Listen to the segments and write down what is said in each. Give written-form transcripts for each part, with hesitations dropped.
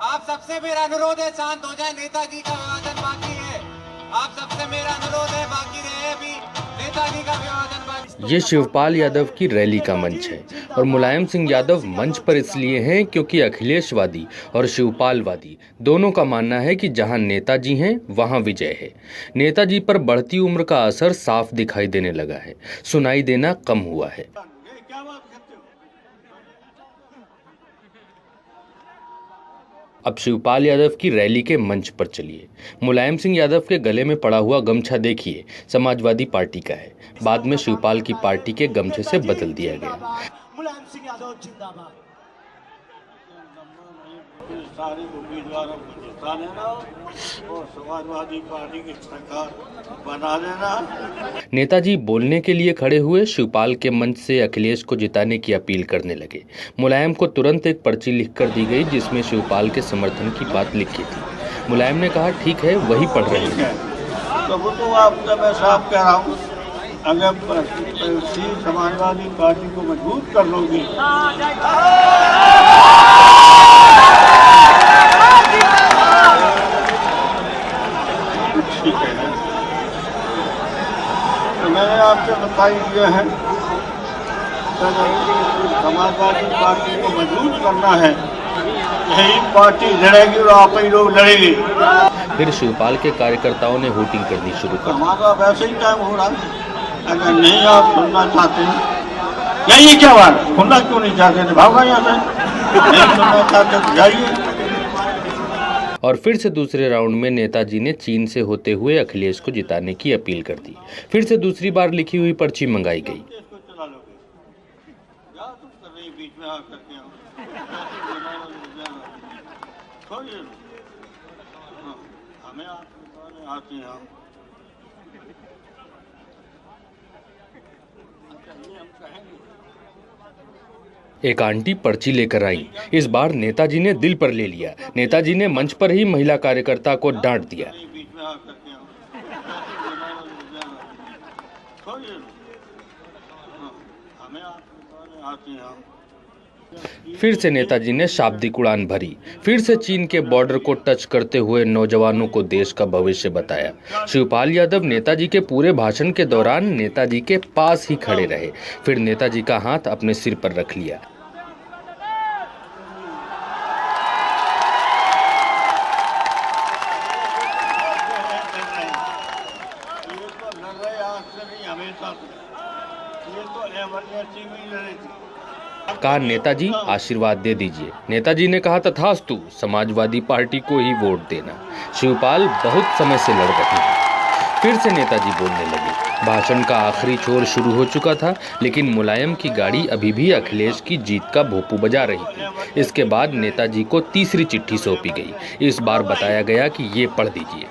आप सबसे मेरा अनुरोध है, शांत हो जाए। नेताजी का विभाजन बाकी है। आप सबसे मेरा अनुरोध है, बाकी रहे अभी नेताजी का विभाजन बाकी। ये शिवपाल यादव की रैली का मंच है और मुलायम सिंह यादव मंच पर इसलिए हैं क्योंकि अखिलेशवादी और शिवपालवादी दोनों का मानना है कि जहां नेताजी हैं वहां विजय है। नेताजी पर बढ़ती उम्र का असर साफ दिखाई देने लगा है, सुनाई देना कम हुआ है। अब शिवपाल यादव की रैली के मंच पर चलिए। मुलायम सिंह यादव के गले में पड़ा हुआ गमछा देखिए, समाजवादी पार्टी का है। बाद में शिवपाल की पार्टी के गमछे से बदल दिया गया। मुलायम सिंह यादव जिंदाबाद। सारे उम्मीदवारों को जिता देना और समाजवादी पार्टी की सरकार बना देना। नेताजी बोलने के लिए खड़े हुए, शिवपाल के मंच से अखिलेश को जिताने की अपील करने लगे। मुलायम को तुरंत एक पर्ची लिखकर दी गई जिसमें शिवपाल के समर्थन की बात लिखी थी। मुलायम ने कहा, ठीक है, वही पढ़ रहे हैं। तो वो तो आपका मैं साफ कह रहा हूँ, अगर समाजवादी पार्टी को मजबूत कर लोगी ठीक है। तो मैंने आपसे बताई दिया है, समाजवादी पार्टी को मजबूत करना है, यही पार्टी लड़ेगी और आप ही लोग लड़ेंगे। फिर शिवपाल के कार्यकर्ताओं ने वोटिंग करनी शुरू कर दी। हमारा वैसे ही टाइम हो रहा है। अगर नहीं आप सुनना चाहते हैं, यही क्या बात, सुनना क्यों नहीं चाहते, भागा यहाँ से। नहीं सुनना चाहते तो जाइए। और फिर से दूसरे राउंड में नेताजी ने चीन से होते हुए अखिलेश को जिताने की अपील कर दी। फिर से दूसरी बार लिखी हुई पर्ची मंगाई गई। एक आंटी पर्ची लेकर आई। इस बार नेताजी ने दिल पर ले लिया। नेताजी ने मंच पर ही महिला कार्यकर्ता को डांट दिया। फिर से नेताजी ने शाब्दिक उड़ान भरी। फिर से चीन के बॉर्डर को टच करते हुए नौजवानों को देश का भविष्य बताया। शिवपाल यादव नेताजी के पूरे भाषण के दौरान नेताजी के पास ही खड़े रहे। फिर नेताजी का हाथ अपने सिर पर रख लिया। कहा, नेताजी आशीर्वाद दे दीजिए। नेताजी ने कहा, तथास्तु, समाजवादी पार्टी को ही वोट देना। शिवपाल बहुत समय से लड़ रहे हैं। फिर से नेताजी बोलने लगे। भाषण का आखिरी छोर शुरू हो चुका था, लेकिन मुलायम की गाड़ी अभी भी अखिलेश की जीत का भोंपू बजा रही थी। इसके बाद नेताजी को तीसरी चिट्ठी सौंपी गई। इस बार बताया गया कि ये पढ़ दीजिए।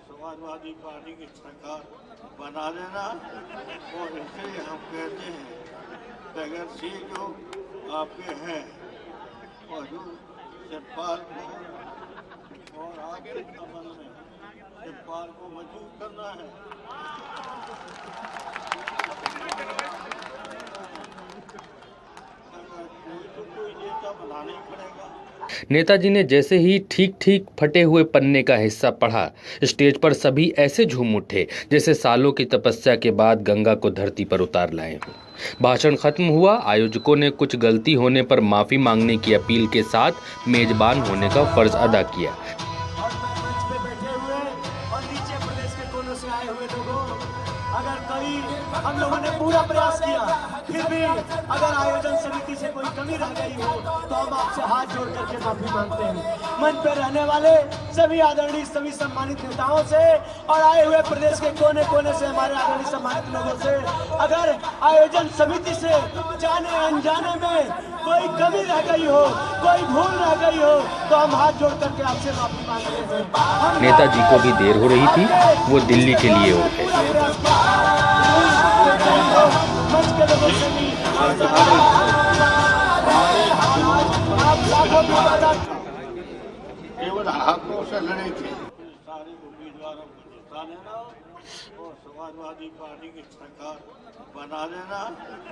समाजवादी पार्टी की सरकार बना देना और इसलिए हम कहते हैं कि अगर सीट जो आपके हैं और जो शिवपाल को और आपके संबंध में शिवपाल को मजबूत करना है। कोई नेता बनाना ही पड़ेगा। नेताजी ने जैसे ही ठीक ठीक फटे हुए पन्ने का हिस्सा पढ़ा, स्टेज पर सभी ऐसे झूम उठे जैसे सालों की तपस्या के बाद गंगा को धरती पर उतार लाए हों। भाषण खत्म हुआ। आयोजकों ने कुछ गलती होने पर माफी मांगने की अपील के साथ मेजबान होने का फर्ज अदा किया। अगर कभी हम लोगों ने पूरा प्रयास किया, फिर भी अगर आयोजन समिति से कोई कमी रह गई हो तो हम आपसे हाथ जोड़ करके माफी मांगते हैं। मंच पर रहने वाले सभी आदरणीय, सभी सम्मानित नेताओं से और आए हुए प्रदेश के कोने कोने से हमारे आदरणीय सम्मानित लोगों से, अगर आयोजन समिति से जाने अनजाने में कोई कमी रह गई हो, कोई भूल रह गई हो तो हम हाथ जोड़ करके आपसे माफी मांगते हैं। नेताजी को भी देर हो रही थी, वो दिल्ली के लिए उड़ गए। केवल हाथों से लड़े थे। सारे उम्मीदवारों को जिता देना और समाजवादी पार्टी की सरकार बना देना।